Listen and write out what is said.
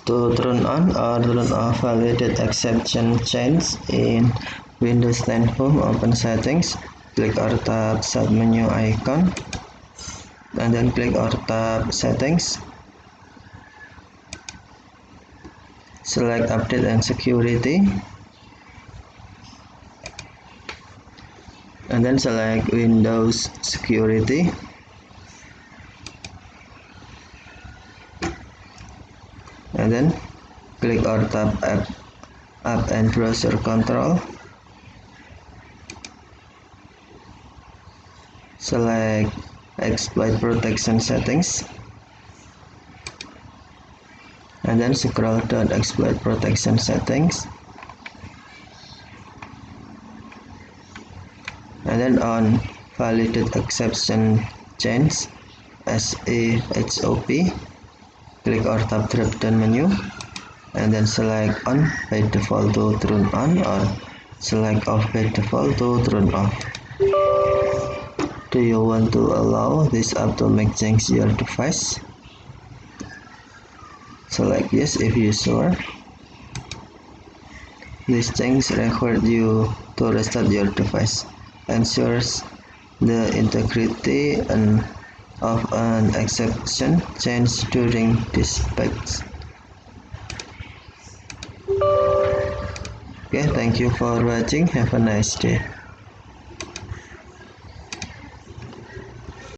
To turn on or turn off validated exception chains in Windows 10 Home, open Settings, click or tap submenu icon, and then click or tap Settings. Select Update and Security, and then select Windows Security. And then click or tap App and Browser Control. Select Exploit Protection Settings, and then scroll down Exploit Protection Settings, and then on Validate Exception Chains SEHOP. Click or tap drop down menu, and then select on by default to turn on, or select off by default to turn off. Do you want to allow this app to make change your device? Select yes if you sure. This change requires you to restart your device. Ensures the integrity of an exception change during dispatch. Okay, thank you for watching. Have a nice day.